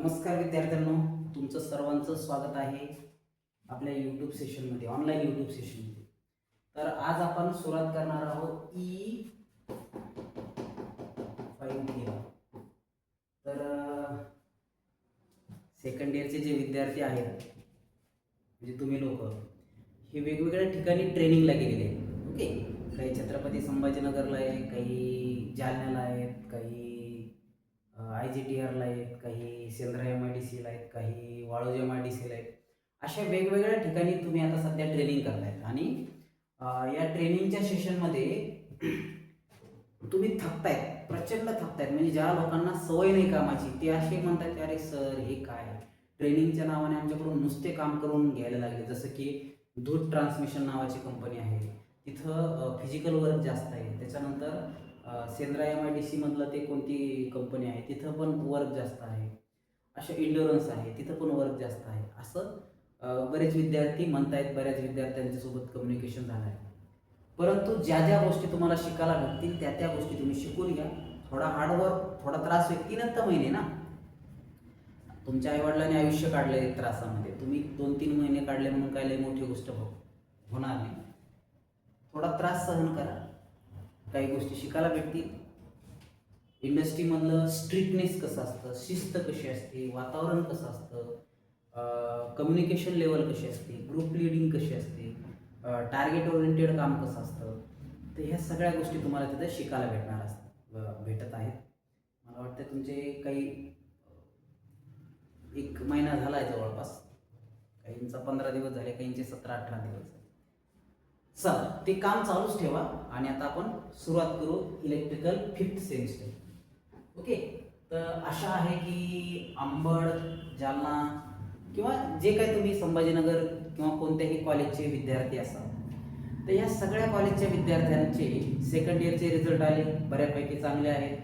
नमस्कार विद्यार्थ्यांनो, तुमचं सर्वांचं स्वागत आहे आपल्या यूट्यूब सेशनमध्ये, ऑनलाईन यूट्यूब सेशनमध्ये. तर आज आपण सुरुवात करणार आहोत E5 तर सेकंड इयरचे जे विद्यार्थी आहेत म्हणजे तुम्ही लोक हे वेगवेगळ्या ठिकाणी ट्रेनिंगला गेलेले आहेत. ओके, काही छत्रपती संभाजीनगरला आहे, काही जालन्याला आहेत, काही IGTRला आहेत, काही सेंद्रा MIDCला आहेत, काही वाळोजी MIDCला आहेत. अशा वेगवेगळ्या ठिकाणी तुम्ही आता सध्या ट्रेनिंग करतायत आणि या ट्रेनिंगच्या सेशनमध्ये तुम्ही थकतायत, प्रचंड थकतायत. म्हणजे ज्या लोकांना सवय नाही कामाची ते असे म्हणतात की अरे सर हे काय ट्रेनिंगच्या नावाने आमच्याकडून नुसते काम करून घ्यायला लागले. जसं की दूध ट्रान्समिशन नावाची कंपनी आहे, तिथं फिजिकल वर्क जास्त आहे. त्याच्यानंतर सेंद्रा MIDC मधलं ते कोणती कंपनी आहे तिथं पण वर्क जास्त आहे. अशा इंडोरन्स आहे तिथं पण वर्क जास्त आहे. असं बरेच विद्यार्थी म्हणतायत, बऱ्याच विद्यार्थ्यांच्या सोबत कम्युनिकेशन झालं आहे. परंतु ज्या ज्या गोष्टी तुम्हाला शिकायला भेटतील त्या त्या गोष्टी तुम्ही शिकून घ्या. थोडा हार्डवर्क, थोडा त्रास होईल. 3 महिने ना, तुमच्या आईवडिलांनी आयुष्य काढले त्रासामध्ये, तुम्ही 2-3 महिने काढले म्हणून काय लई मोठी गोष्ट होणार नाही. थोडा त्रास सहन करा, काही गोष्टी शिकायला भेटतील. इंडस्ट्रीमधलं स्ट्रिक्टनेस कसं असतं, शिस्त कशी असते, वातावरण कसं असतं, कम्युनिकेशन लेवल कशी असते, ग्रुप लिडिंग कशी असते, टार्गेट ओरिएंटेड काम कसं असतं, तर ह्या सगळ्या गोष्टी तुम्हाला तिथे शिकायला भेटत आहेत. मला वाटतं तुमचे काही 1 महिना झाला आहे जवळपास, काहींचा 15 दिवस झाले, काहींचे 17-18 दिवस झाले. चला, ते काम चालूच ठेवा आणि आता आपण सुरुवात करू इलेक्ट्रिकल 5th सेमिस्टर. ओके, तर आशा आहे की अंबड, जालना किंवा जे काही तुम्ही संभाजीनगर किंवा कोणत्याही कॉलेजचे विद्यार्थी असाल, तर या सगळ्या कॉलेजच्या विद्यार्थ्यांचे सेकंड इयरचे रिझल्ट आले, बऱ्यापैकी चांगले आहेत.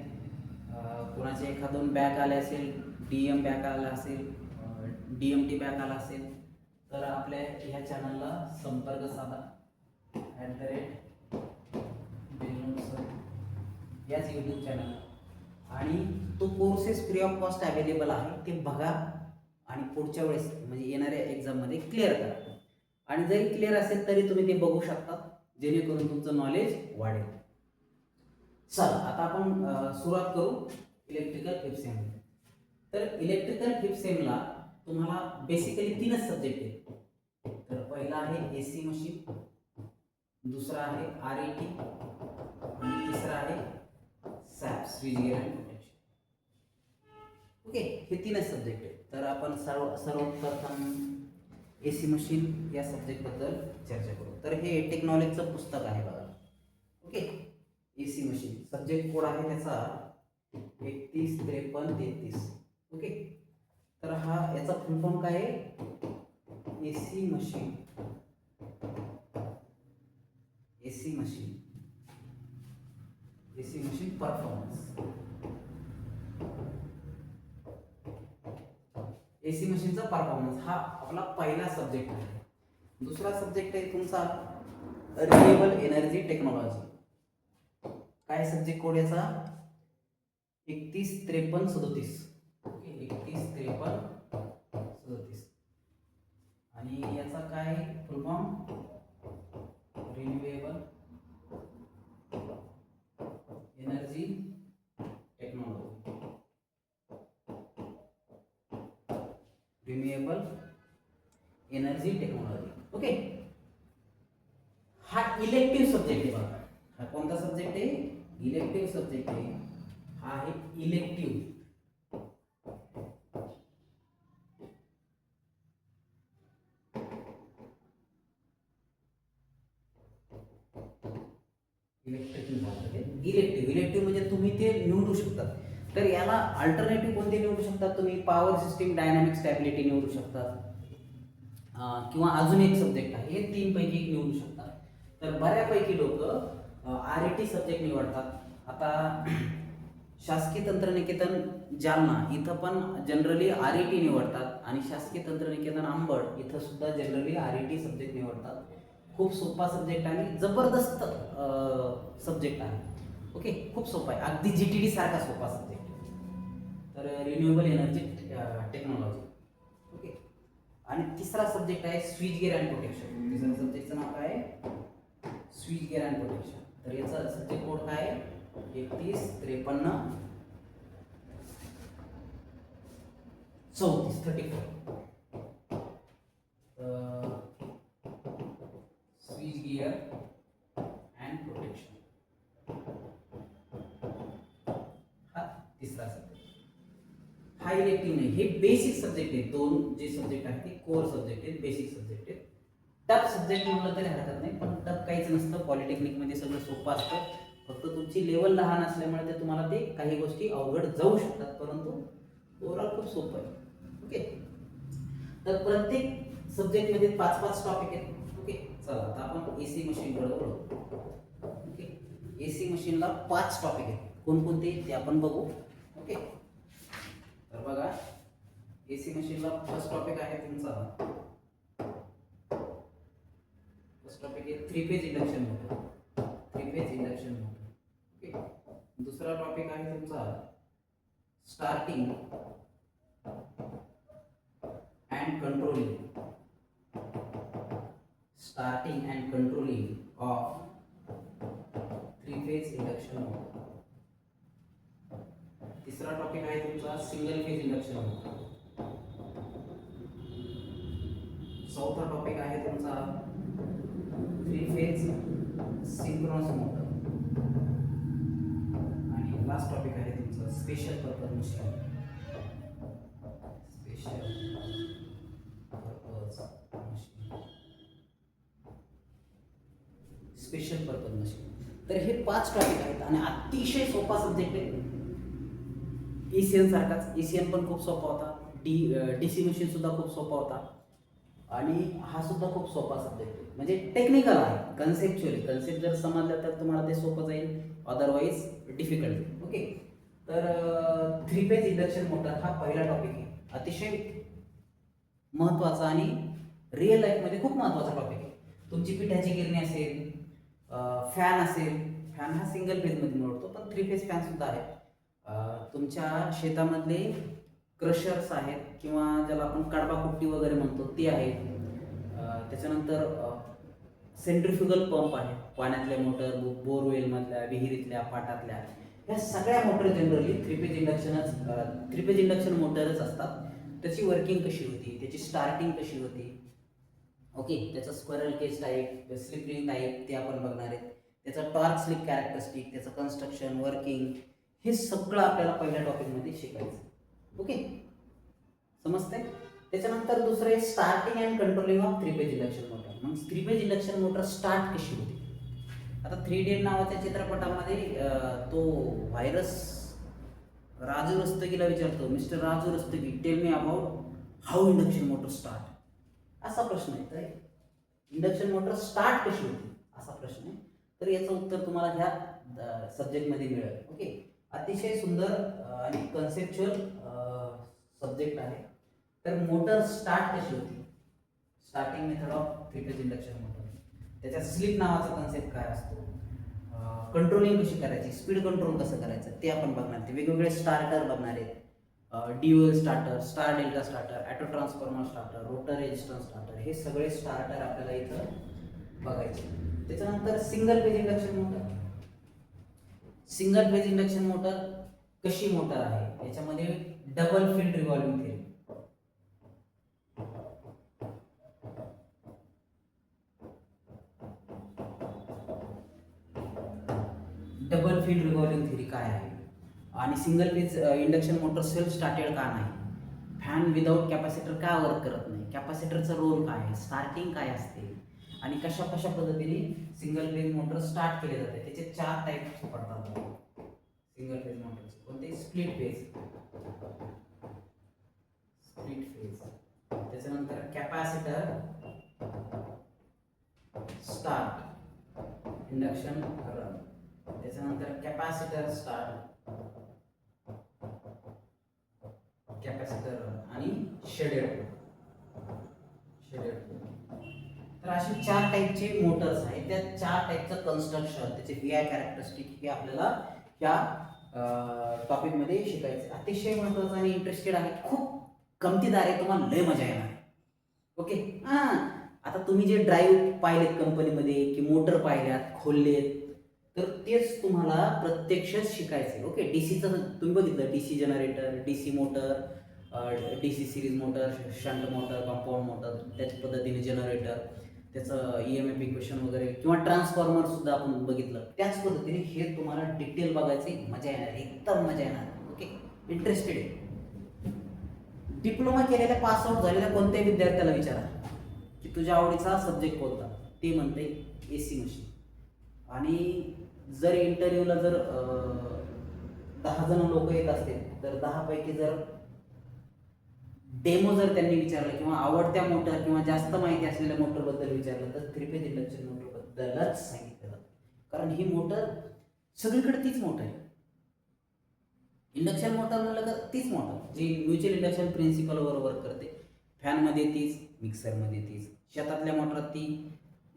कोणाचे 1-2 बॅक आले असेल, DM बॅक आला असेल, DMT बॅक आला असेल, तर आपल्या ह्या चॅनलला संपर्क साधा याच यूट्यूब चॅनल. आणि तो courses free of cost available आहे, ते बघा आणि पुढच्या वेळेस म्हणजे येणाऱ्या एक्झाममध्ये क्लिअर करा. आणि जरी क्लिअर असेल तरी तुम्ही ते बघू शकता, जेणेकरून तुमचं नॉलेज वाढेल. चला, आता आपण सुरुवात करू इलेक्ट्रिकल 5th सेम. तर इलेक्ट्रिकल 5th सेमला तुम्हाला बेसिकली 3च सब्जेक्ट आहेत. तर पहिला आहे AC मशीन, दुसरा आहे RET आणि तिसरा आहे SAP, switch gear and potential. Okay, हे 3च सब्जेक्ट आहेत. तर आपण सर्वप्रथम AC मशीन या सब्जेक्टबद्दल चर्चा करू. तर हे टेक्नॉलॉजीचं पुस्तक आहे बघा. Okay, AC machine subject code आहे त्याचा 315333. ओके, तर हा याचा फुल फॉर्म काय आहे? AC machine, AC machine performance. AC मशीनचा परफॉर्मन्स हा आपला पहिला सब्जेक्ट आहे. दुसरा सब्जेक्ट आहे तुमचा रिन्युएबल एनर्जी टेक्नॉलॉजी. काय सब्जेक्ट कोड याचा? 315337. ओके, 315337. आणि याचा काय फुल form? Renewable energy technology. Renewable energy technology. Okay, हा इलेक्टिव्ह सब्जेक्ट आहे बघा. हा कोणता सब्जेक्ट आहे? इलेक्टिव्ह सब्जेक्ट आहे. हा आहे इलेक्टिव्ह. इलेक्टिव्ह म्हणजे तुम्ही ते निवडू शकता. तर याला अल्टरनेटिव्ह कोणते निवडू शकता तुम्ही? पॉवर सिस्टीम डायनामिक स्टॅबिलिटी निवडू शकता, किंवा अजून एक सब्जेक्ट आहे, हे 3 पैकी एक निवडू शकता. तर बऱ्यापैकी लोक RET सब्जेक्ट निवडतात. आता शासकीय तंत्रनिकेतन जालना इथं पण जनरली RET निवडतात आणि शासकीय तंत्रनिकेतन अंबड इथं सुद्धा जनरली RET सब्जेक्ट निवडतात. खूप सोपा सब्जेक्ट आणि जबरदस्त सब्जेक्ट आहे. ओके, खूप सोपा आहे, अगदी GTD सारखा सोपा सब्जेक्ट. तर रिन्युएबल एनर्जी टेक्नॉलॉजी. ओके. आणि तिसरा सब्जेक्ट आहे स्विच गिअर अँड प्रोटेक्शन. तिसऱ्या सब्जेक्टचं नाव काय आहे? Switch gear and protection. तर याचा सब्जेक्ट कोड काय आहे? 3153 34 स्विच गिअर अँड प्रोटेक्शन हा तिसरा सब्जेक्ट. हा इलेक्टिव्ह नाही, हे बेसिक सब्जेक्ट आहेत. दोन जे सब्जेक्ट आहेत ते कोर सब्जेक्ट आहेत, बेसिक सब्जेक्ट आहेत. टफ सब्जेक्ट म्हटलं तरी हरकत नाही, पण टफ काहीच नसतं. पॉलिटेक्निकमध्ये सगळं सोपं असतं. फक्त तुमची लेवल लहान असल्यामुळे ते तुम्हाला ते काही गोष्टी अवघड जाऊ शकतात, परंतु ओव्हरऑल खूप सोपं आहे. ओके. तर प्रत्येक सब्जेक्टमध्ये 5-5 टॉपिक आहेत. ओके. चला आता आपण एसी मशीनकडे वळू. ओके. एसी मशीनला 5 टॉपिक आहेत. कोणकोणते ते आपण बघू. ओके. तर बघा, एसी मशीनला फर्स्ट टॉपिक आहे तुमचा, फर्स्ट टॉपिक आहे 3 phase induction motor. 3 phase induction motor. Okay. दुसरा टॉपिक आहे तुमचा starting and controlling. Starting and controlling of 3 phase induction motor. तिसरा टॉपिक आहे तुमचा सिंगल फेज इंडक्शन मोटर. चौथा टॉपिक आहे तुमचा 3 फेज सिंक्रोनस मोटर. आणि लास्ट टॉपिक आहे तुमचा special purpose machine. Special purpose machine. Special purpose machine. तर हे 5 टॉपिक आहेत आणि अतिशय सोपा सब्जेक्ट आहे. ECN सारखाच. ECN पण खूप सोपा होता. DC मशीन सुद्धा खूप सोपा होता. आणि हा सुद्धा खूप सोपा सब्जेक्ट आहे. म्हणजे टेक्निकल आहे, कन्सेप्च्युअली. कन्सेप्ट जर समजलं तर तुम्हाला ते सोपं जाईल, अदरवाईज डिफिकल्ट जाईल. ओके. तर 3 फेज इंडक्शन मोटर हा पहिला टॉपिक आहे. अतिशय महत्त्वाचा आणि रिअल लाईफमध्ये खूप महत्त्वाचा टॉपिक आहे. तुमची पिठाची गिरणी असेल, फॅन असेल. फॅन हा सिंगल फेजमध्ये मिळतो, पण 3 फेज फॅन सुद्धा आहे. तुमच्या शेतामधले क्रशर्स आहेत किंवा ज्याला आपण कडबाकुट्टी वगैरे म्हणतो ते आहेत. त्याच्यानंतर सेंट्रिफ्युगल पंप आहे, पाण्यातल्या मोटर, बोरवेलमधल्या, विहिरीतल्या, पाटातल्या. ह्या सगळ्या मोटर जनरली 3 फेज इंडक्शन मोटरच असतात. त्याची वर्किंग कशी होती, त्याची स्टार्टिंग कशी होती. ओके. त्याचं squirrel cage type, slip ring type ते आपण बघणार आहेत. त्याचं टॉर्क स्लिप कॅरेक्टरिस्टिक, त्याचं कन्स्ट्रक्शन, वर्किंग, हे सगळं आपल्याला पहिल्या टॉपिकमध्ये शिकायचं. ओके. समजतंय? त्याच्यानंतर दुसरं आहे starting and controlling of 3 phase induction motor. मग 3 फेज इंडक्शन मोटर स्टार्ट कशी होती? आता 3 डेड नावाच्या चित्रपटामध्ये तो व्हायरस राजू रस्तगीला विचारतो, mister Raju Rastogi, tell me about how induction motor start. असा प्रश्न आहे. तर इंडक्शन मोटर स्टार्ट कशी होती असा प्रश्न आहे. तर याचं उत्तर तुम्हाला ह्या सब्जेक्टमध्ये मिळेल. ओके. अतिशय सुंदर आणि कन्सेप्च्युअल सब्जेक्ट आहे. तर मोटर स्टार्ट कशी होती, starting method of 3 phase induction motor. त्याच्या स्लिप नावाचा कन्सेप्ट काय असतो, कंट्रोलिंग कशी करायची, स्पीड कंट्रोल कसं करायचं ते आपण बघणार. ते वेगवेगळे स्टार्टर बघणार आहेत. Dual starter, star delta starter, auto transformer starter, rotor resistance starter, हे सगळे स्टार्टर आपल्याला इथं बघायचे. त्याच्यानंतर single phase induction motor. Single phase induction motor कशी मोटर आहे, याच्यामध्ये double field revolving theory. Double field revolving theory काय आहे आणि single phase induction motor self started का नाही, फॅन विदाउट कॅपॅसिटर का वर्क करत नाही, कॅपॅसिटरचा रोल काय आहे, स्टार्टिंग काय असते आणि कशा कशा पद्धतीने सिंगल फेज मोटर स्टार्ट केले जाते. त्याचे 4 टाईप्स पडतात सिंगल फेज मोटरचे. कोणते? Split phase, split phase. त्याच्यानंतर कॅपॅसिटर स्टार्ट इंडक्शन रन. त्याच्यानंतर कॅपॅसिटर स्टार्ट, कॅपॅसिटर रन आणि शेडेड. तर असे 4 टाईपचे मोटर्स आहेत. त्या 4 टाईपचं कन्स्ट्रक्शन, त्याचे VI कॅरेक्टरिस्टिक हे आपल्याला ह्या टॉपिकमध्ये शिकायचं. अतिशय महत्त्वाचं आणि इंटरेस्टेड आहे, खूप गमतीदार आहे, तुम्हाला लय मजा येणार. ओके. हां, आता तुम्ही जे ड्राईव्ह पाहिलेत कंपनीमध्ये की मोटर पाहिल्यात, खोललेत, तर तेच तुम्हाला प्रत्यक्षात शिकायचं. ओके. डीसीचं तुम्ही बघितलं, DC generator, DC motor, DC series motor, shunt motor, compound motor, त्याच पद्धतीने जनरेटर, त्याचं EMF इक्वेशन वगैरे, किंवा ट्रान्सफॉर्मर सुद्धा आपण बघितलं. त्याच पद्धतीने हे तुम्हाला डिटेल बघायची, मजा येणार, एकदम मजा येणार. ओके. इंटरेस्टेड आहे. डिप्लोमा केलेल्या पासआउट झालेल्या कोणत्याही विद्यार्थ्याला विचारा की तुझ्या आवडीचा सब्जेक्ट कोणता, ते म्हणते AC मशीन. आणि जर इंटरव्ह्यूला जर 10 जण लोक येत असतील तर 10 पैकी जर डेमो जर त्यांनी विचारलं किंवा आवडत्या मोटर किंवा जास्त माहिती असलेल्या मोटरबद्दल विचारलं तर 3 फेज इंडक्शन मोटरबद्दलच सांगितलं जातं. कारण ही मोटर सगळीकडे तीच मोटर आहे. इंडक्शन मोटर म्हणलं तर तीच मोटर जी म्युच्युअल इंडक्शन प्रिन्सिपलवर वर्क करते. फॅनमध्ये तीच, मिक्सरमध्ये तीच, शेतातल्या मोटरात ती,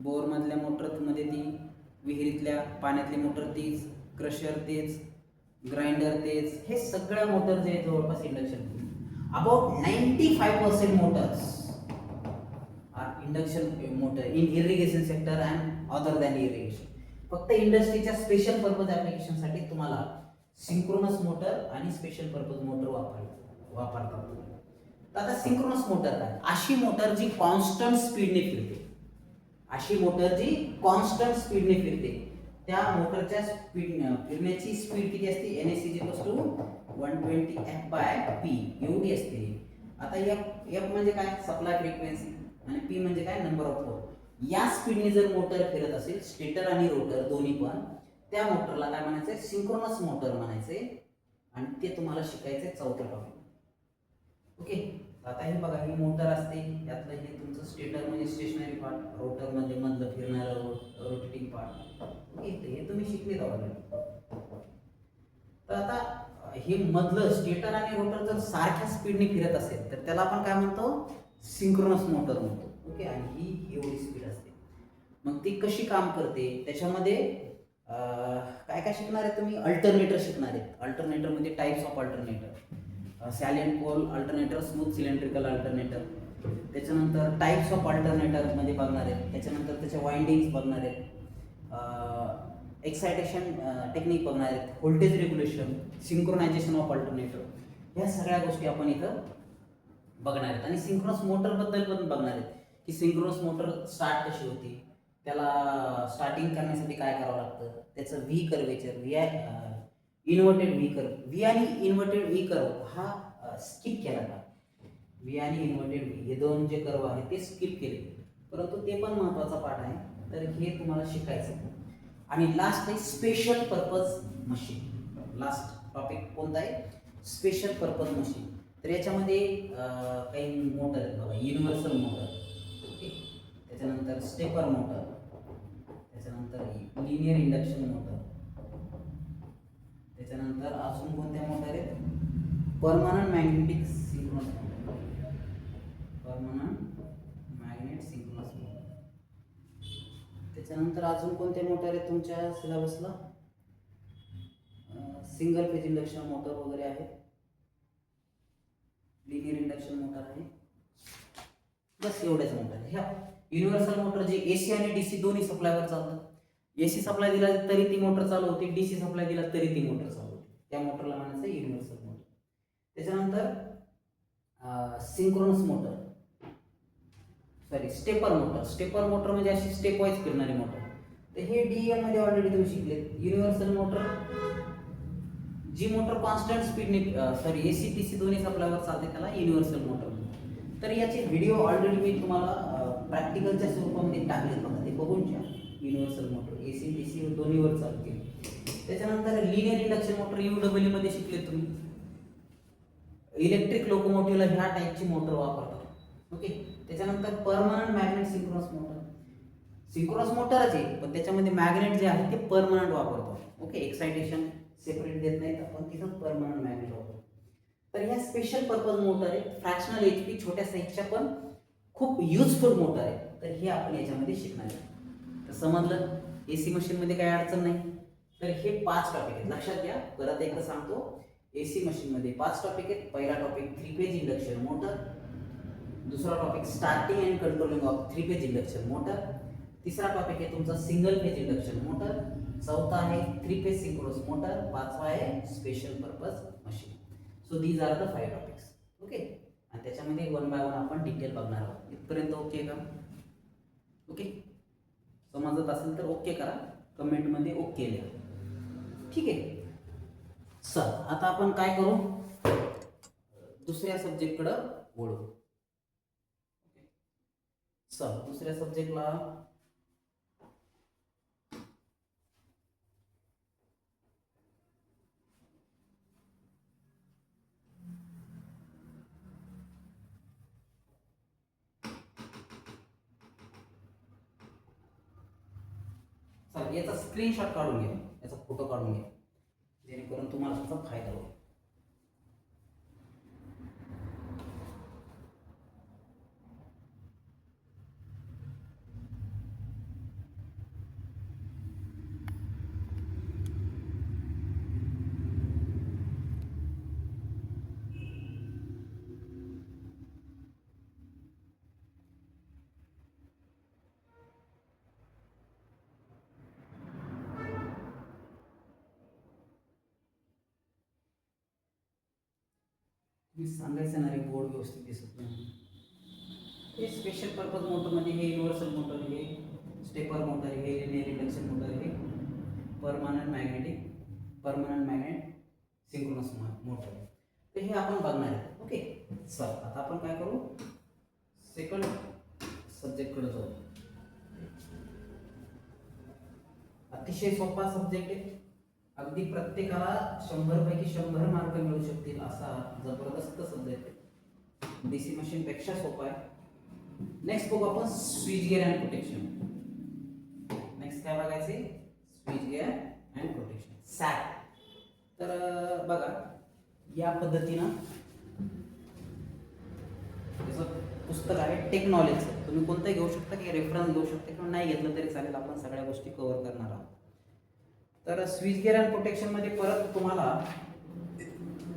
बोरमधल्या मोटरमध्ये ती, विहिरीतल्या पाण्यातली मोटर तीच, क्रशर तेच, ग्राइंडर तेच, हे सगळ्या मोटर जे जवळपास induction. About 95% motors are induction motor in irrigation sector and other than irrigation. फक्त इंडस्ट्रीच्या स्पेशल पर्पज ॲप्लिकेशनसाठी तुम्हाला सिंक्रोनस मोटर आणि स्पेशल पर्पज मोटर वापरतात. तर आता सिंक्रोनस मोटर काय? अशी मोटर जी कॉन्स्टंट स्पीडने फिरते. अशी मोटर जी कॉन्स्टंट स्पीडने फिरते. त्या मोटरच्या फिरण्याची स्पीड किती असते? NS = 120 F/P एवढी असते. आता F म्हणजे काय? सप्लाय फ्रिक्वेन्सी, आणि P म्हणजे काय? Number of pole. या स्पीडने जर मोटर फिरत असेल, स्टेटर आणि रोटर दोन्ही पण, त्या मोटरला काय म्हणायचंय? सिंक्रोनस मोटर म्हणायचंय. आणि ते तुम्हाला शिकायचंय 4थ्या टॉपिक. ओके. आता हे बघा, ही मोटर असते, यातलं हे तुमचं स्टेटर म्हणजे स्टेशनरी पार्ट, रोटर मध्ये मधलं फिरणारं रोटेटिंग पार्ट. ओके. हे तुम्ही शिकले ऑलरेडी. तर आता हे मधलं स्टेटर आणि रोटर जर सारख्या स्पीडने फिरत असेल तर त्याला आपण काय म्हणतो? सिंक्रोनस मोटर म्हणतो. ओके. आणि ही एवढी स्पीड असते. मग ती कशी काम करते? त्याच्यामध्ये काय काय शिकणार आहे तुम्ही? अल्टरनेटर शिकणार आहे. अल्टरनेटर मध्ये types of alternator, salient pole alternator, smooth cylindrical alternator. त्याच्यानंतर टाइप्स ऑफ अल्टरनेटर मध्ये बघणार आहेत. त्याच्यानंतर त्याचे वाइंडिंग्स बघणार आहेत. एक्सायटेशन टेक्निक बघणार आहेत. Voltage regulation, synchronisation of alternator, ह्या सगळ्या गोष्टी आपण इथं बघणार आहेत. आणि सिंक्रोनस मोटरबद्दल पण बघणार आहेत की सिंक्रोनस मोटर स्टार्ट कशी होती, त्याला स्टार्टिंग करण्यासाठी काय करावं लागतं, त्याचं V curvature, inverted V curve. V आणि इन्व्हर्टेड व्ही कर्व हा स्किप केला का? व्ही आणि इन्व्हर्टेड व्ही हे दोन जे कर्व आहेत ते स्किप केले, परंतु ते पण महत्त्वाचा पार्ट आहे. तर हे तुम्हाला शिकायचं. आणि लास्ट आहे special purpose machine. Last topic कोणता आहे? Special purpose machine. तर याच्यामध्ये काही मोटर आहेत बघा. Universal motor, okay. त्याच्यानंतर स्टेपर मोटर, त्याच्यानंतर लिनियर इंडक्शन मोटर, त्याच्यानंतर अजून कोणत्या मोटर आहेत? Permanent magnetic synchronous motor, permanent magnet synchronous motor. त्याच्यानंतर अजून कोणते मोटर आहेत तुमच्या सिलेबसला? सिंगल फेज इंडक्शन मोटर वगैरे आहे, लिनियर इंडक्शन मोटर आहे. बस एवढ्याच मोटर आहे. ह्या युनिव्हर्सल मोटर जे AC आणि DC दोन्ही सप्लायवर चालतात. AC सप्लाय दिला तरी ती मोटर चालू होते, DC सप्लाय दिला तरी ती मोटर चालू होते. त्या मोटरला म्हणायचं युनिव्हर्सल मोटर. त्याच्यानंतर synchronous motor, sorry stepper motor. Stepper motor म्हणजे अशी स्टेप वाईज फिरणारी मोटर. तर हे DEM मध्ये ऑलरेडी तुम्ही शिकले. युनिव्हर्सल मोटर जी मोटर कॉन्स्टंट स्पीडने सॉरी AC DC दोन्ही सप्लायवर चालते त्याला युनिव्हर्सल मोटर. तर याचे व्हिडिओ ऑलरेडी मी तुम्हाला प्रॅक्टिकलच्या स्वरूपामध्ये टाकले बघा, ते बघून घ्या. युनिव्हर्सल मोटर AC DC दोन्हीवर चालते. त्याच्यानंतर लिनियर इंडक्शन मोटर UW मध्ये शिकले तुम्ही. इलेक्ट्रिक लोकोमोटिव्हला ह्या टाईपची मोटर वापरतात. ओके. त्याच्यानंतर permanent magnet synchronous motor. Synchronous मोटरच आहे पण त्याच्यामध्ये मॅग्नेट जे आहे ते परमनंट वापरतो. ओके. एक्सायटेशन सेपरेट देत नाहीत आपण, तिथं परमनंट मॅग्नेट वापरतो. तर ह्या स्पेशल पर्पज मोटर आहे. फ्रॅक्शनल HP छोट्या साईजच्या पण खूप युजफुल मोटर आहे. तर हे आपण याच्यामध्ये शिकणार आहे. तर समजलं AC मशीनमध्ये काही अडचण नाही. तर हे 5 टॉपिक आहेत, लक्षात घ्या. परत एकदा सांगतो, एसी मशीन मध्ये 5 टॉपिक आहेत. पहिला टॉपिक 3 फेज इंडक्शन मोटर, दुसरा topic starting and controlling of 3 phase induction motor, तिसरा टॉपिक आहे तुमचा सिंगल फेज इंडक्शन मोटर, चौथा आहे 3 फेज सिंक्रोनस मोटर, पाचवा आहे special purpose machine. So these are the 5 topics. Okay, आणि त्याच्यामध्ये वन बाय वन आपण डिटेल बघणार आहोत. इथपर्यंत ओके का? ओके, समजत असेल तर ओके करा, कमेंटमध्ये ओके लिहा. ठीक आहे. चल आता आपण काय करू, दुसऱ्या सब्जेक्टकडं वळू. चल दुसऱ्या सब्जेक्टला याचा स्क्रीनशॉट काढून घ्या, याचा फोटो काढून घ्या, जेणेकरून तुम्हाला त्याचा फायदा होईल. मी सांगायचं ना रे, बोर्ड व्यवस्थित दिसत नाही. हे स्पेशल पर्पज मोटरमध्ये हे युनिव्हर्सल मोटर, हे स्टेपर मोटर, हे लिनियर इंडक्शन मोटर, हे परमनंट मॅग्नेट सिंक्रोनस मोटर. तर हे आपण बघणार आहे. ओके, चल आता आपण काय करू, सेकंड सब्जेक्टकडे जाऊ. अतिशय सोपा सब्जेक्ट आहे, अगदी प्रत्येकाला 100 पैकी 100 मार्क मिळू शकतील असा जबरदस्त सब्जेक्ट आहे. डीसी मशीन पेक्षा सोपा आहे. नेक्स्ट बघू आपण switch gear and protection. Next काय बघायचे, स्विच गिअर अँड प्रोटेक्शन, सॅट. तर बघा या पद्धतीनं त्याचं पुस्तक आहे टेक्नॉलॉजीचं. तुम्ही कोणतंही घेऊ शकता, की रेफरन्स घेऊ शकता किंवा नाही घेतलं तरी चालेल, आपण सगळ्या गोष्टी कव्हर करणार आहोत. तर स्विच गिअर अँड प्रोटेक्शन मध्ये परत तुम्हाला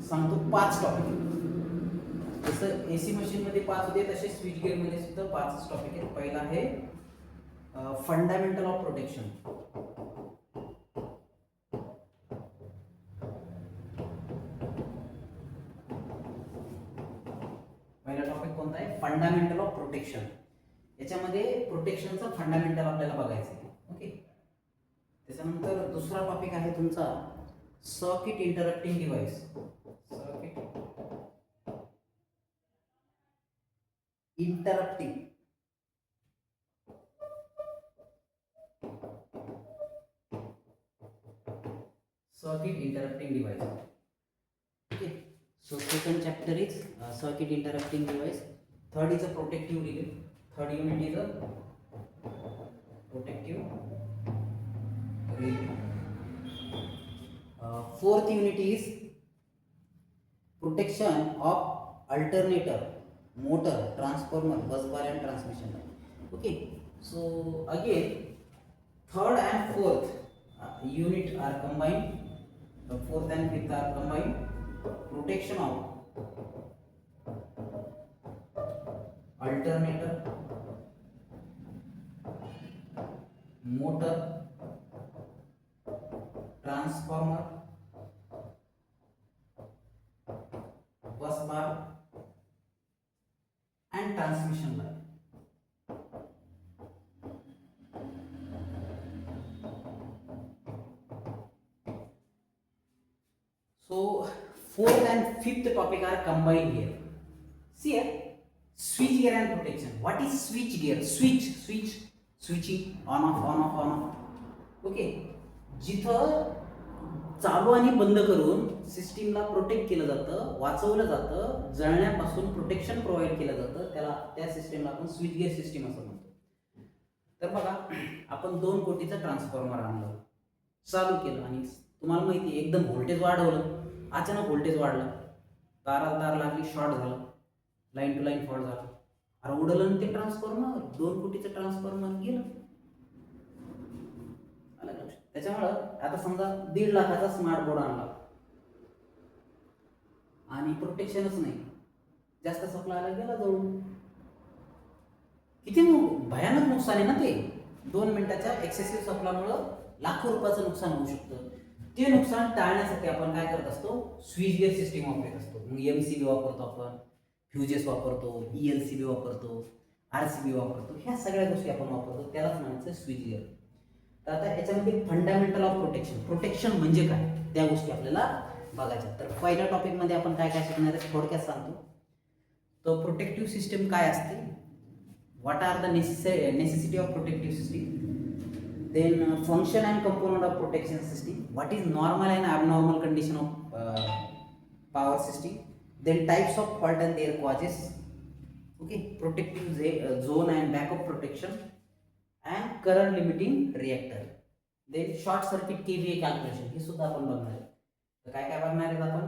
सांगतो 5 टॉपिक. जसं एसी मशीन मध्ये 5 होते, तसे स्विच गिअर मध्ये सुद्धा 5 टॉपिक आहेत. पहिला आहे फंडामेंटल ऑफ प्रोटेक्शन. पहिला टॉपिक कोणता आहे, फंडामेंटल ऑफ प्रोटेक्शन. याच्यामध्ये प्रोटेक्शनचं फंडामेंटल आपल्याला बघायचं आहे. ओके, त्याच्यानंतर दुसरा टॉपिक आहे तुमचा circuit interrupting device. Circuit interrupting device. Okay, so second chapter is circuit interrupting device. Third is a protective relay. Third unit is a protective relay. Fourth unit is protection of alternator, motor, transformer, busbar and transmission line. Okay, so again third and fourth unit are combined. The fourth and fifth are combined. Protection of alternator, motor, transformer, bus bar and transmission line. So fourth and fifth topic are combined here. See here, switch gear and protection. What is switch gear? Switching on off. Okay, जिथं चालू आणि बंद करून सिस्टीमला protect केलं जातं, वाचवलं जातं, जळण्यापासून प्रोटेक्शन प्रोव्हाइड केलं जातं, त्याला त्या सिस्टीमला आपण स्विच गिअर सिस्टीम असं म्हणतो. तर बघा, आपण 2 कोटीचं ट्रान्सफॉर्मर आणलं, चालू केलं आणि तुम्हाला माहिती आहे एकदम व्होल्टेज वाढवलं, अचानक व्होल्टेज वाढलं, ताराला तार लागली, शॉर्ट झालं, लाईन टू लाईन फॉल्ट झाला, अरे उडलं ते ट्रान्सफॉर्मर. 2 कोटीचं ट्रान्सफॉर्मर गेलं. त्याच्यामुळं आता समजा 1.5 लाखाचा स्मार्ट बोर्ड आणला आणि प्रोटेक्शनच नाही, जास्त सप्लाय आला गेला जळून, किती भयानक नुकसान आहे ना ते. 2 मिनिटाच्या एक्सेसिव्ह सप्लायमुळं लाखो रुपयाचं नुकसान होऊ शकतं. ते नुकसान टाळण्यासाठी आपण काय करत असतो, स्विच गिअर सिस्टीम वापरत असतो. मग MCB वापरतो आपण, फ्युजेस वापरतो, ELCB वापरतो, RCB वापरतो, ह्या सगळ्या गोष्टी आपण वापरतो, त्यालाच म्हणायचं स्विच गिअर. तर आता याच्यामध्ये फंडामेंटल ऑफ प्रोटेक्शन, प्रोटेक्शन म्हणजे काय त्या गोष्टी आपल्याला बघायच्या. तर पहिल्या टॉपिकमध्ये आपण काय काय शिकणार आहे थोडक्यात सांगतो. तर प्रोटेक्टिव्ह सिस्टीम काय असते, what are the necessity of protective system, then function and component of protection system, what is normal and abnormal condition of power system, then types of fault and their causes, okay, protective zone and backup protection, and current limiting reactor, then short circuit KVA calculation, हे सुद्धा आपण बघणार आहे. तर काय काय बघणार आहेत आपण,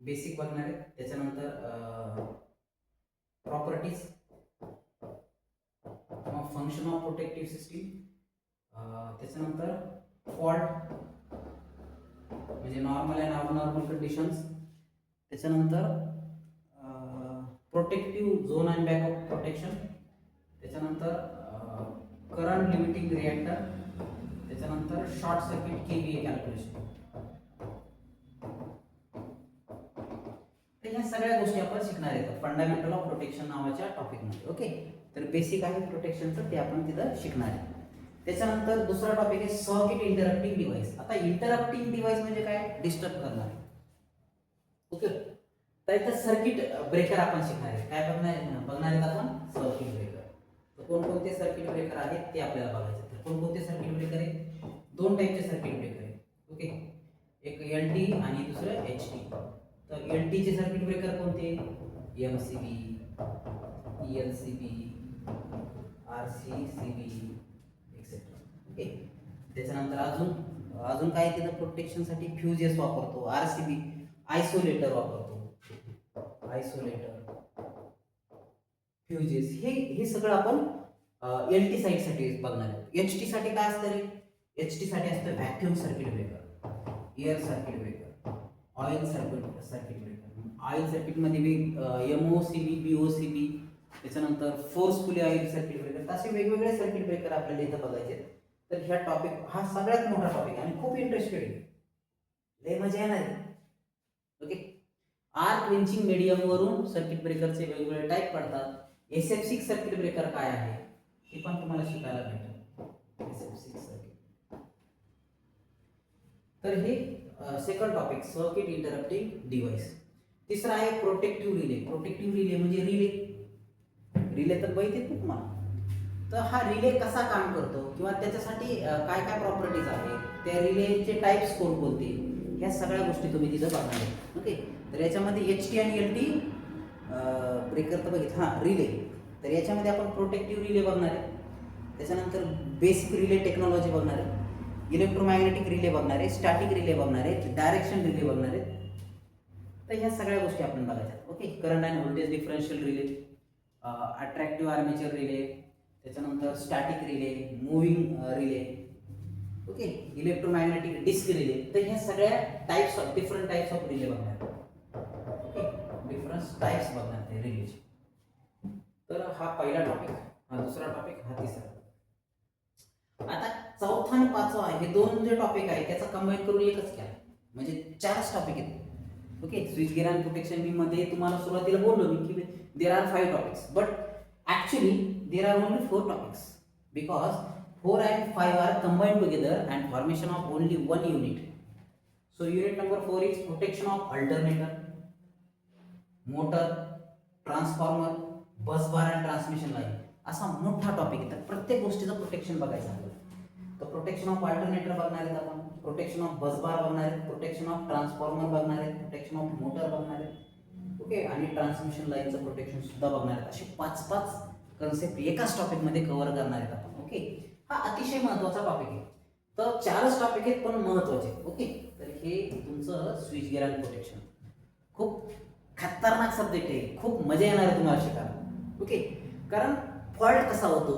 बेसिक बघणार आहे. त्याच्यानंतर प्रॉपर्टीज किंवा फंक्शन ऑफ प्रोटेक्टिव्ह सिस्टीम, त्याच्यानंतर फॉल्ट म्हणजे नॉर्मल अँड अबनॉर्मल कंडिशन्स, त्याच्यानंतर protective zone and backup protection, त्याच्यानंतर करंट लिमिटिंग रिॲक्टर, त्याच्यानंतर शॉर्ट सर्किट KVA कॅल्क्युलेशन. ह्या सगळ्या गोष्टी आपण शिकणार आहेत फंडामेंटल ऑफ प्रोटेक्शन नावाच्या टॉपिकमध्ये. ओके, तर बेसिक आहे प्रोटेक्शनचं, ते आपण तिथं शिकणार आहे. त्याच्यानंतर दुसरा टॉपिक आहे सर्किट इंटरप्टिंग डिव्हाइस. आता इंटरप्टिंग डिव्हाइस म्हणजे काय, डिस्टर्ब करणार. ओके, तर इथं सर्किट ब्रेकर आपण शिकणार आहे. काय बघणार आहेत आपण, सर्किट ब्रेकर. तर कोणकोणते सर्किट ब्रेकर आहेत ते आपल्याला बघायचे. तर कोणकोणते सर्किट ब्रेकर आहेत, 2 टाईपचे सर्किट ब्रेकर आहेत. ओके, एक LT आणि दुसरं HT. तर LT चे सर्किट ब्रेकर कोणते, MCB, ELCB, RCCB etcetera. Okay, त्याच्यानंतर अजून काय तिथं प्रोटेक्शनसाठी फ्युजेस वापरतो, RCB आयसोलेटर वापरतो, आयसोलेटर, फ्युजेस, हे सगळं आपण LT साईडसाठी बघणार आहे. HT साठी काय असतं रे, HT साठी असतं vacuum circuit breaker, air circuit breaker, oil circuit breaker. Oil सर्किटमध्ये MOCB, BOCB, त्याच्यानंतर फोर्सफुली ऑइल सर्किट ब्रेकर, असे वेगवेगळे सर्किट ब्रेकर आपल्याला इथं बघायचे. तर ह्या टॉपिक हा सगळ्यात मोठा टॉपिक आणि खूप इंटरेस्टेड आहे, लय मजा येणार आहे. ओके, आर्क रेंचिंग मीडियम वरून सर्किट ब्रेकरचे वेगवेगळे टाईप पडतात. SF6 सर्किट ब्रेकर काय आहे हे पण तुम्हाला शिकायला भेटेल, SF6 सर्किट. तर हे second topic circuit interrupting device. तिसरा आहे प्रोटेक्टिव्ह रिले. प्रोटेक्टिव्ह रिले म्हणजे रिले तर माहिती आहे तुम्हाला. तर हा रिले कसा काम करतो किंवा त्याच्यासाठी काय काय प्रॉपर्टीज आहेत, त्या रिलेचे टाइप्स कोणकोणते, ह्या सगळ्या गोष्टी तुम्ही तिथं बघणार आहे. ओके, तर याच्यामध्ये HT आणि LT ब्रेकर तर बघितलं. हां, रिले, तर याच्यामध्ये आपण प्रोटेक्टिव्ह रिले बघणार आहे. त्याच्यानंतर बेसिक रिले टेक्नॉलॉजी बघणार आहे, इलेक्ट्रोमॅग्नेटिक रिले बघणार आहे, स्टॅटिक रिले बघणार आहे, डायरेक्शन रिले बघणार आहे. तर ह्या सगळ्या गोष्टी आपण बघायच्या. Okay, current and voltage differential relay, attractive armature relay, त्याच्यानंतर static relay, moving relay, okay, electromagnetic disc relay. तर ह्या सगळ्या डिफरंट टाइप्स ऑफ रिले बघणार. ओके, डिफरंट टाइप्स बघणार ते रिलेचे. तर हा पहिला टॉपिक, हा दुसरा टॉपिक, हा तिसरा. आता चौथा आणि पाचवा हे 2 जे टॉपिक आहे त्याचा कंबाईन करून एकच केला, म्हणजे 4च टॉपिक आहेत. Okay, switch gear and protection मी मध्ये तुम्हाला सुरुवातीला बोललो मी की there are 5 topics, but actually there are only 4 topics because 4 and 5 are combined together and formation of only one unit. So unit number 4 is protection of alternator, motor, transformer, bus bar and transmission line. असा मोठा topic आहे. तर प्रत्येक गोष्टीचं protection बघायचं आपल्याला. तर protection of alternator बघणार आहेत आपण, प्रोटेक्शन ऑफ बस बार बघणार आहेत, प्रोटेक्शन ऑफ ट्रान्सफॉर्मर बघणार आहेत, प्रोटेक्शन ऑफ मोटर बघणार आहेत. ओके, आणि ट्रान्समिशन लाईनचं प्रोटेक्शन सुद्धा बघणार आहेत. असे 5 कन्सेप्ट एकाच टॉपिकमध्ये कव्हर करणार आहेत आपण. ओके, हा अतिशय महत्त्वाचा टॉपिक आहे. तर 4च टॉपिक आहेत पण महत्त्वाचे. ओके, तर हे तुमचं स्विच गिअर अँड प्रोटेक्शन खूप खतरनाक सब्जेक्ट आहे, खूप मजा येणार आहे तुम्हाला शिकायला. ओके, कारण फॉल्ट कसा होतो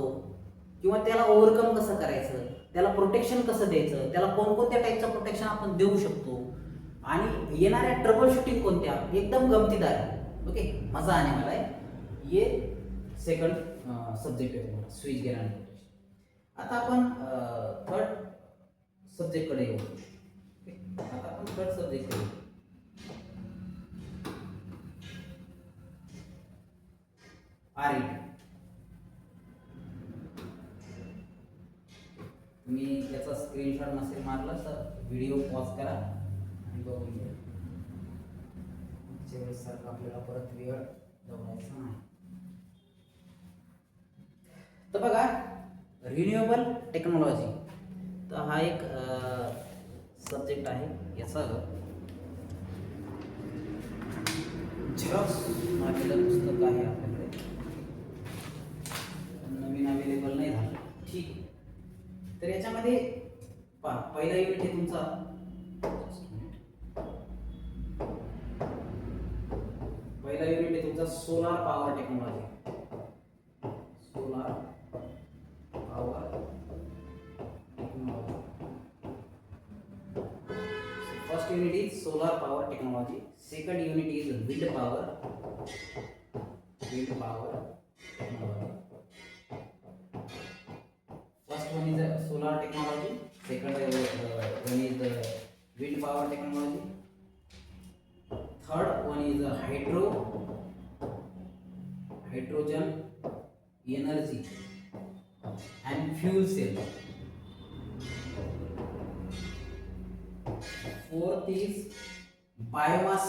किंवा त्याला ओव्हरकम कसं करायचं, त्याला प्रोटेक्शन कसं द्यायचं, त्याला कोणकोणत्या टाईपचं प्रोटेक्शन आपण देऊ शकतो आणि येणाऱ्या ट्रबल शूटिंग कोणत्या, एकदम गमतीदार आहे. ओके, मजा आने वाला आहे. ये सेकंड सब्जेक्ट आहे तुम्हाला स्विच गेअर आणि प्रोटेक्शन. आता आपण थर्ड सब्जेक्टकडे येऊ. आता आपण थर्ड सब्जेक्ट येऊ. RED. तुम्ही याचा स्क्रीनशॉट नसेल मारला तर व्हिडिओ पॉज करा आणि बघून घ्या. सारखं आपल्याला परत वेळ दौडायचा नाही. तर बघा, रिन्युएबल टेक्नॉलॉजी, तर हा एक सब्जेक्ट आहे. याचा झेरॉक्स मागेलं पुस्तक आहे आपल्याकडे, नवीन अवेलेबल नाही झालं. ठीक आहे, तर याच्यामध्ये पहिला युनिट आहे तुमचा, पहिला युनिट आहे तुमचा solar power technology. Solar power technology. First unit is solar power technology. Second unit is wind power technology. First one is solar technology, second one is wind power technology, third one is hydrogen energy and fuel cell, fourth is biomass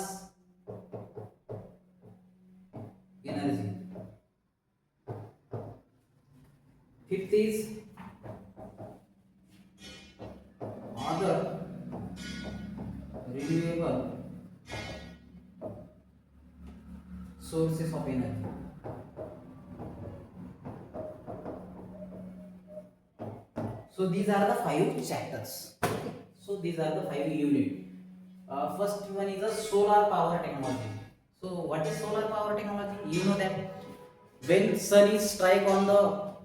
energy, fifth is other renewable sources of energy. So these are the 5 chapters. So these are the 5 units. First one is the solar power technology. So what is solar power technology? You know that when sun is strike on the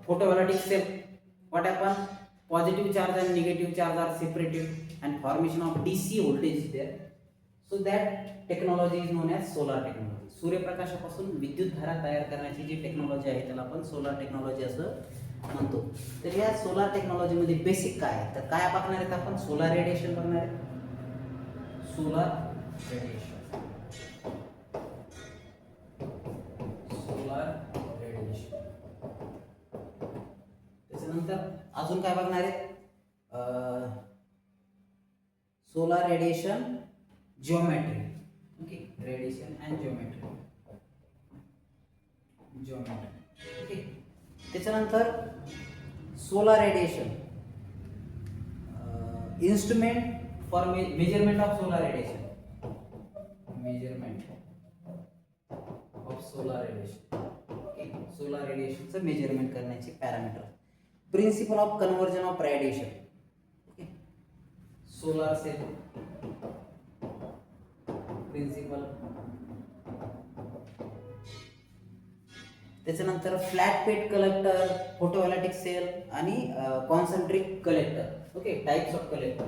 photovoltaic cell, what happen? Positive charge and negative charge are separated and formation of DC voltage is there. So that technology is known as solar technology. सूर्यप्रकाशापासून विद्युत धारा तयार करण्याची जी technology आहे त्याला आपण solar technology असं म्हणतो. तर या सोलार टेक्नॉलॉजी मध्ये बेसिक काय आहे, तर काय बघणार आहेत आपण? सोलार रेडिएशन बघणार आहे. Solar radiation, solar radiation. त्याच्यानंतर अजून काय बघणार आहे? Solar radiation geometry. Okay, radiation and geometry. Okay, त्याच्यानंतर solar radiation instrument for measurement of solar radiation. Measurement of solar radiation. Okay, solar रेडिएशनचं मेजरमेंट करण्याचे parameter. Principle of conversion of radiation. Okay, solar cell principle. त्याच्यानंतर flat plate collector, photovoltaic cell आणि concentric collector. Okay, types of collector.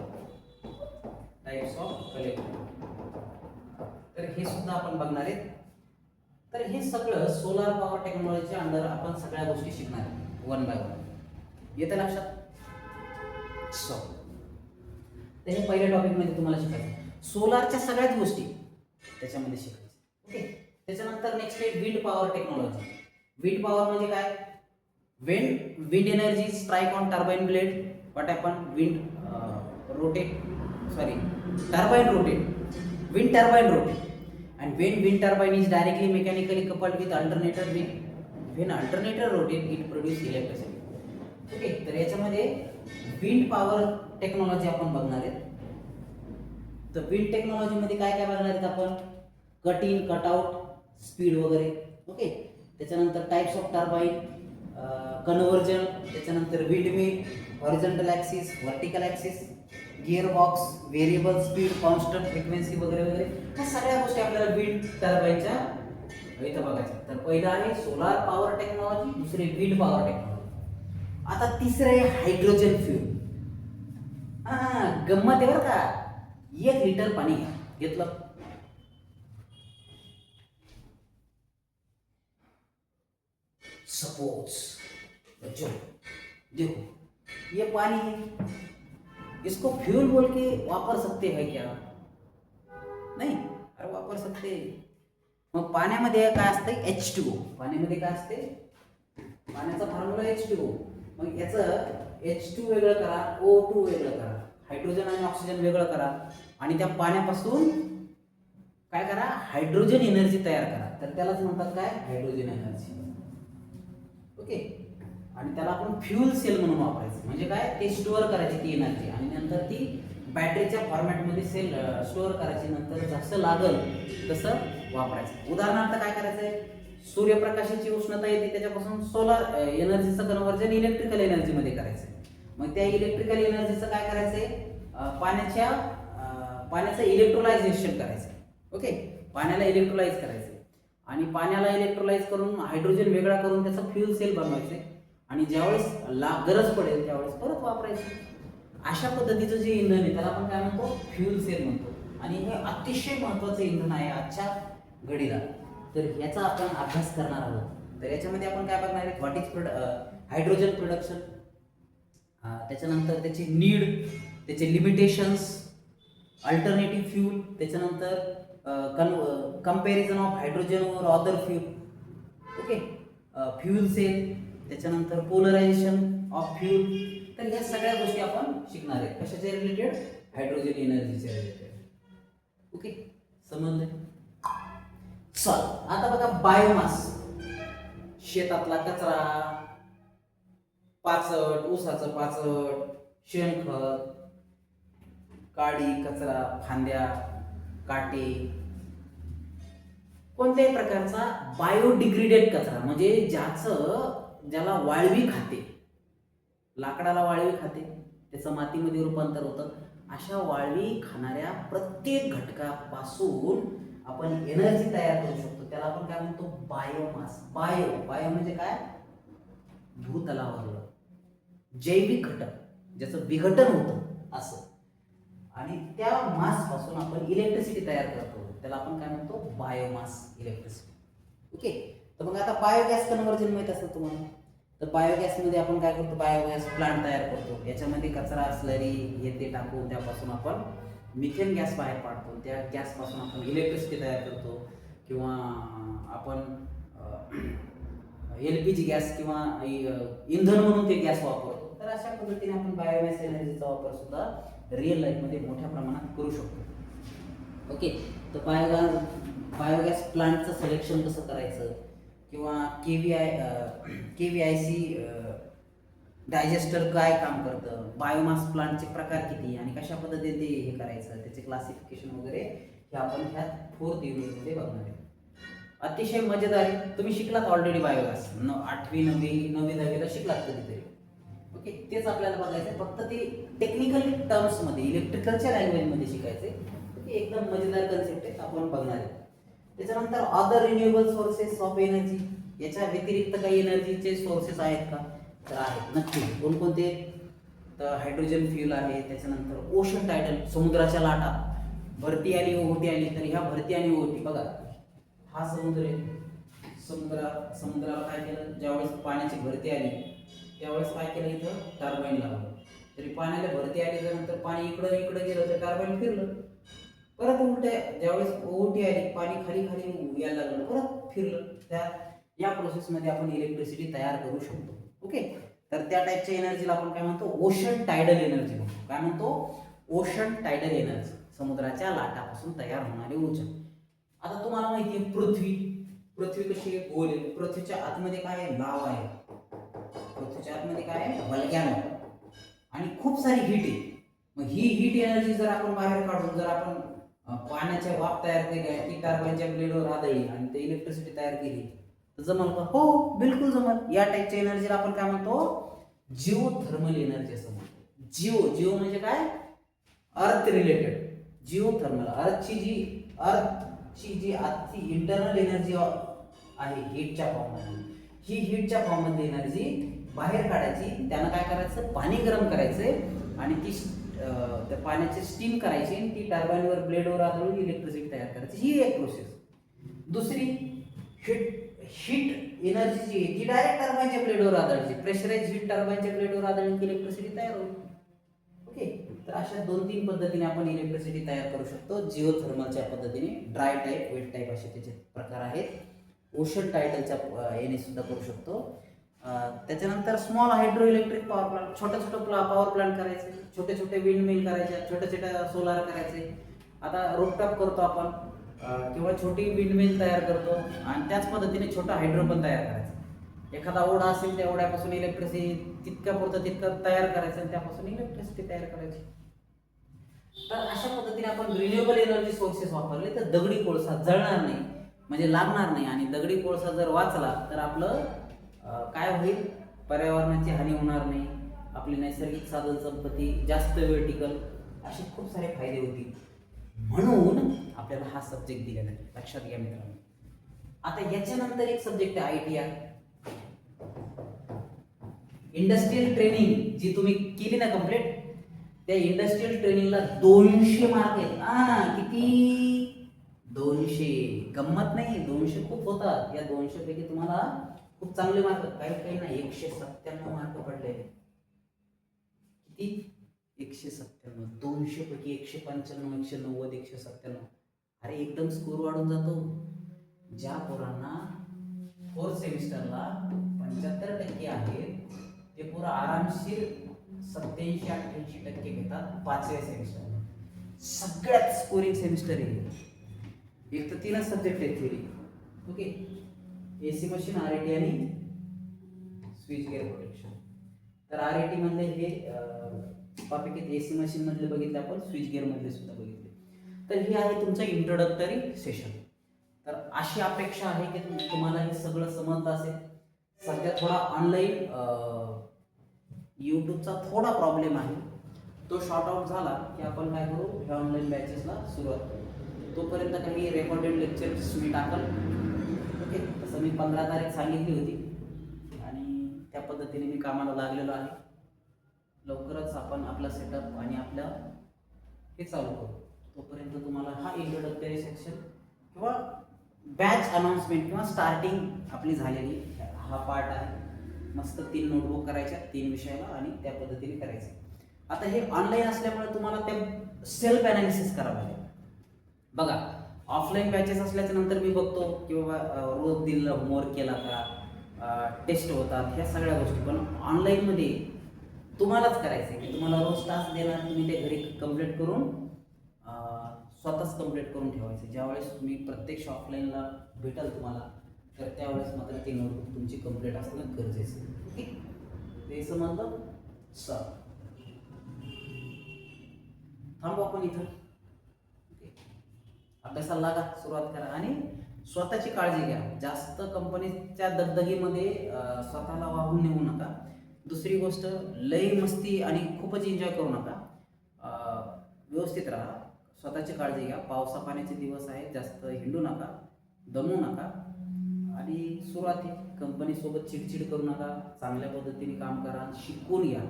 तर हे सुद्धा आपण बघणार आहेत. तर हे सगळं सोलार पॉवर टेक्नॉलॉजीच्या अंडर आपण सगळ्या गोष्टी शिकणार आहे वन बाय वन. येतं लक्षात? सो तर हे पहिल्या टॉपिक मध्ये तुम्हाला शिकायचं सोलारच्या सगळ्याच गोष्टी त्याच्यामध्ये शिकायचं. ओके, त्याच्यानंतर नेक्स्ट आहे wind power technology. Wind power म्हणजे काय? Wind energy strike on turbine blade. What happen? Wind turbine rotate, wind turbine rotate, and when wind turbine is directly mechanically coupled with alternator, when alternator rotate it produce electricity. Okay, तर याच्यामध्ये wind power technology आपण बघणार आहेत. तर wind technology मध्ये काय काय बघणार आहेत आपण? Cut in, cut out, speed वगैरे. ओके, त्याच्यानंतर टाइप्स ऑफ टर्बाइन, कन्वर्जन, त्याच्यानंतर wind mill, horizontal axis, vertical axis, gear box, variable speed, constant frequency वगैरे वगैरे. ह्या सगळ्या गोष्टी आपल्याला विंड टर्बाइनच्या इथं बघायच्या. तर पहिला आहे सोलार पॉवर टेक्नॉलॉजी, दुसरी विंड पॉवर टेक्नॉलॉजी. आता तिसरं आहे हायड्रोजन फ्यूल. हा गंमत आहे बरं का. 1 लिटर पाणी घ्या, घेतलं. सपोज बच्चों देखो ये पानी है, इसको फ्यूल बोल के वापर सकते हैं क्या? नाही, अरे वापर सकते. मग पाण्यामध्ये काय असतं? H2O. पाण्यामध्ये काय असते? पाण्याचा फॉर्म्युला H2O. मग याचं H2 वेगळं करा, O2 वेगळं करा, हायड्रोजन आणि ऑक्सिजन वेगळं करा आणि त्या पाण्यापासून काय करा? हायड्रोजन एनर्जी तयार करा. तर त्यालाच म्हणतात काय? Hydrogen energy. ओके. आणि त्याला आपण फ्यूल सेल म्हणून वापरायचं. म्हणजे काय? ते स्टोअर करायची ती एनर्जी आणि नंतर ती बॅटरीच्या फॉर्मॅटमध्ये सेल स्टोअर करायची. नंतर जसं लागल तसं वापरायचं. उदाहरणार्थ काय करायचंय? सूर्यप्रकाशाची उष्णता येते, त्याच्यापासून सोलार एनर्जीचं कन्व्हर्जन इलेक्ट्रिकल एनर्जीमध्ये करायचं. मग त्या इलेक्ट्रिकल एनर्जीचं काय करायचंय? पाण्याचं इलेक्ट्रोलायझेशन करायचं. ओके. पाण्याला इलेक्ट्रोलाइज करायचं आणि पाण्याला इलेक्ट्रोलाइज करून हायड्रोजन वेगळा करून त्याचं फ्यूल सेल बनवायचे आणि ज्यावेळेस गरज पडेल त्यावेळेस परत वापरायचे. अशा पद्धतीचं जे इंधन आहे त्याला आपण काय म्हणतो? फ्यूल सेल म्हणतो. आणि हे अतिशय महत्त्वाचं इंधन आहे आजच्या घडीला. तर ह्याचा आपण अभ्यास करणार आहोत. तर याच्यामध्ये आपण काय बघणार आहे? व्हॉट इज हायड्रोजन प्रोडक्शन, त्याच्यानंतर त्याची नीड, त्याचे लिमिटेशन्स, अल्टरनेटिव्ह फ्यूल, त्याच्यानंतर कंपॅरिझन ऑफ हायड्रोजन और other fuel. Okay. Fuel cell, त्याच्यानंतर पोलरायझेशन ऑफ फ्यूल. तर ह्या सगळ्या गोष्टी आपण शिकणार आहे. कशाच्या रिलेटेड? हायड्रोजन एनर्जीच्या रिलेटेड. ओके, समजले? चल आता बघा, बायोमास, शेतातला कचरा, पाचट, ऊसाचं पाचट, शेणखत, काडी कचरा, फांद्या, काटे, कोणत्याही प्रकारचा बायोडिग्रेडेड कचरा म्हणजे ज्याला वाळवी खाते, लाकडाला वाळवी खाते, त्याचं मातीमध्ये रूपांतर होतं. अशा वाळवी खाणाऱ्या प्रत्येक घटकापासून आपण एनर्जी तयार करू शकतो. त्याला आपण काय म्हणतो? बायोमास. बायो म्हणजे काय? भूतलावरलं जैविक घटक ज्याचं विघटन होतं असं. आणि त्या मास पासून आपण इलेक्ट्रिसिटी तयार करतो. त्याला आपण काय म्हणतो? Biomass electricity. ओके. तर मग आता बायोगॅस कन्व्हर्जन माहित असतं तुम्हाला. तर बायोगॅसमध्ये आपण काय करतो? बायोगॅस प्लांट तयार करतो. याच्यामध्ये कचरा, स्लरी हे ते टाकून त्यापासून आपण मिथेन गॅस बाहेर पाडतो. त्या गॅसपासून आपण इलेक्ट्रिसिटी तयार करतो. किंवा आपण LPG गॅस किंवा इंधन म्हणून ते गॅस वापरतो. तर अशा पद्धतीने आपण बायोगॅस एनर्जीचा वापर सुद्धा रिअल लाईफमध्ये मोठ्या प्रमाणात करू शकतो. ओके. तर बायोगॅस प्लांटचं सिलेक्शन कसं करायचं किंवा KVIC डायजेस्टर काय काम करतं, बायोमास प्लांटचे प्रकार किती आणि कशा पद्धतीने ते हे करायचं, त्याचे क्लासिफिकेशन वगैरे हे आपण ह्या 4th युनिटमध्ये बघणार आहे. अतिशय मजेदार आहे. तुम्ही शिकलात ऑलरेडी बायोगॅस 8वी 9वी 10वीला शिकलात कधीतरी. ओके. तेच आपल्याला बघायचं आहे. फक्त ते टेक्निकल टर्म्समध्ये इलेक्ट्रिकलच्या लँग्वेजमध्ये शिकायचे. ओके. एकदम मजेदार कन्सेप्ट आहे, आपण बघणार आहे. त्याच्यानंतर other renewable sources of energy. याच्या व्यतिरिक्त काही एनर्जीचे सोर्सेस आहेत का? तर आहेत नक्की. कोणकोणते? तर हायड्रोजन फ्यूल आहे. त्याच्यानंतर ओशन टायडल, समुद्राच्या लाटा, भरती आली ओहोटी आली. तर ह्या भरती आणि ओहोटी बघा, हा समुद्र आहे. समुद्राला काय केलं? ज्यावेळेस पाण्याची भरती आली त्यावेळेस काय केलं? इथं टर्बाईन लावलं. तरी पाण्याला भरती आल्यानंतर पाणी इकडं गेलं तर टर्बाईन फिरलं. परत उलट्या ज्यावेळेस ओहोटी आली, पाणी खाली यायला लागलं, परत फिरलं. या प्रोसेसमध्ये आपण इलेक्ट्रिसिटी तयार करू शकतो. ओके. तर त्या टाईपच्या एनर्जीला आपण काय म्हणतो? ओशन टायडल एनर्जी म्हणतो. काय म्हणतो? ओशन टायडल एनर्जी, समुद्राच्या लाटापासून तयार होणारी ऊर्जा. आता तुम्हाला माहिती आहे पृथ्वी कशी आहे? गोल आहे. पृथ्वीच्या आतमध्ये काय आहे? लावा आहे. पृथ्वीच्या आतमध्ये काय आहे? व्हॉल्कॅनो आणि खूप सारी हीट आहे. मग ही हीट एनर्जी जर आपण बाहेर काढून जर आपण पाण्याच्या वाफ तयार केल्या, ती टर्बाईनच्या ब्लेडवर आदळली आणि ते इलेक्ट्रिसिटी तयार केली तर जमल का? हो, बिलकुल जमल. या टाईपच्या एनर्जीला आपण काय म्हणतो? जिओथर्मल एनर्जी असं म्हणतो. जिओ म्हणजे काय? अर्थ रिलेटेड. जिओथर्मल अर्थची जी आजची इंटरनल एनर्जी आहे हीटच्या फॉर्ममध्ये, ही हीटच्या फॉर्ममध्ये एनर्जी बाहेर काढायची, त्यानं काय करायचं, पाणी गरम करायचं आणि ती त्या पाण्याची स्टीम करायची आणि ती टर्बाईनवर ब्लेडवर आदळून इलेक्ट्रिसिटी तयार करायची. ही एक प्रोसेस. दुसरी हीट एनर्जी जी ती डायरेक्ट टर्बाईनच्या ब्लेडवर आदळायची, प्रेशराइज हीट टर्बाईनच्या ब्लेडवर आदळून की इलेक्ट्रिसिटी तयार होईल. ओके, तर अशा 2-3 पद्धतीने आपण इलेक्ट्रिसिटी तयार करू शकतो. जिओथर्मलच्या पद्धतीने, ड्राय टाईप, वेट टाईप असे त्याचे प्रकार आहेत. ओशन टायटलच्या याने सुद्धा करू शकतो. त्याच्यानंतर small hydro electric power plant, छोटे पॉवर प्लांट करायचे, छोटे विंड मिल करायचे, छोट्या सोलार करायचे. आता रोपटॉप करतो आपण किंवा छोटी विंड मिल तयार करतो आणि त्याच पद्धतीने छोटा हायड्रो पण तयार करायचा. एखादा ओढा असेल त्या ओढ्यापासून इलेक्ट्रिसिटी तितकं तयार करायचं आणि त्यापासून इलेक्ट्रिसिटी तयार करायची. तर अशा पद्धतीने आपण रिन्युएबल एनर्जी सोर्सेस वापरले तर दगडी कोळसा जळणार नाही, म्हणजे लागणार नाही. आणि दगडी कोळसा जर वाचला तर आपलं काय होईल, पर्यावरणाची हानी होणार नाही, आपली नैसर्गिक साधन संपत्ती जास्त वेळ टिकल, असे खूप सारे फायदे होतील. म्हणून आपल्याला हा सब्जेक्ट दिलेला आहे, लक्षात घ्या मित्रांनो. आता याच्यानंतर एक सब्जेक्ट आहे ITR, इंडस्ट्रियल ट्रेनिंग, जी तुम्ही केली ना कंप्लीट. त्या इंडस्ट्रियल ट्रेनिंगला 200 मार्क आहेत. किती? 200. गंमत नाही, 200 खूप होतात. या 200 पैकी तुम्हाला खूप चांगले मार्क, काही ना 197 मार्क पडलेले. किती? 197. 200 पैकी 195, 190, 197. अरे एकदम स्कोर वाढून जातो. ज्या पोरांना 4th सेमिस्टरला 75% आहेत ते पोरं आरामशीर 87-88% घेतात 5व्या सेमिस्टरला. सगळ्यात स्कोरिंग सेमिस्टर आहे. एक तर 3च सब्जेक्ट आहे theory. Okay, AC machine, RAT आणि स्विच गिअर प्रोटेक्शन. तर RAT मधले हे टॉपिक AC मशीन मधले बघितले आपण, स्विच गिअर मधले सुद्धा बघितले. तर हे आहे तुमचं इंट्रोडक्टरी सेशन. तर अशी अपेक्षा आहे की तुम्हाला हे सगळं समजलं असेल. सध्या थोडा ऑनलाईन यूट्यूबचा थोडा प्रॉब्लेम आहे, तो शॉर्ट आउट झाला की आपण काय करू, ह्या ऑनलाईन बॅचेसला सुरुवात करू. तोपर्यंत काही रेकॉर्डेड लेक्चर्स मी टाकल. ओके, तसं मी 15 तारीख सांगितली होती आणि त्या पद्धतीने मी कामाला लागलेलो आहे. लवकरच आपण आपला सेटअप आणि आपलं हे चालू करू. तोपर्यंत तुम्हाला हा इंट्रोडक्टरी सेक्शन किंवा बॅच अनाउन्समेंट किंवा स्टार्टिंग आपली झालेली हा पार्ट आहे. मस्त 3 नोटबुक करायच्या 3 विषयाला आणि त्या पद्धतीने करायचं. आता हे ऑनलाईन असल्यामुळे तुम्हाला ते सेल्फ ॲनालिसिस करावं लागेल. बघा, ऑफलाईन बॅचेस असल्याच्या नंतर मी बघतो की बाबा रोज दिलेला होमवर्क केला का, टेस्ट होतात, ह्या सगळ्या गोष्टी. पण ऑनलाईनमध्ये तुम्हालाच करायचं आहे की तुम्हाला रोज टास्क देणार, तुम्ही ते घरी कंप्लीट करून स्वतःच कंप्लीट करून ठेवायचे. ज्यावेळेस तुम्ही प्रत्यक्ष ऑफलाईनला भेटाल तुम्हाला, तर त्यावेळेस मात्र ती नोटबुक तुमची कंप्लीट असणं गरजेचं आहे. ओके, ते समजलं. सर थांबू आपण इथं. अभ्यासाला लागा, सुरुवात करा आणि स्वतःची काळजी घ्या. जास्त कंपनीच्या दगदगीमध्ये स्वतःला वाहून नेऊ नका. दुसरी गोष्ट, लई मस्ती आणि खूपच एन्जॉय करू नका. व्यवस्थित राहा, स्वतःची काळजी घ्या. पावसा पाण्याचे दिवस आहेत, जास्त हिंडू नका, दमू नका आणि सुरुवाती कंपनीसोबत चिडचिड करू नका. चांगल्या पद्धतीने काम करा, शिकून घ्या.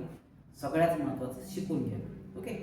सगळ्यात महत्त्वाचं शिकून घ्या. ओके.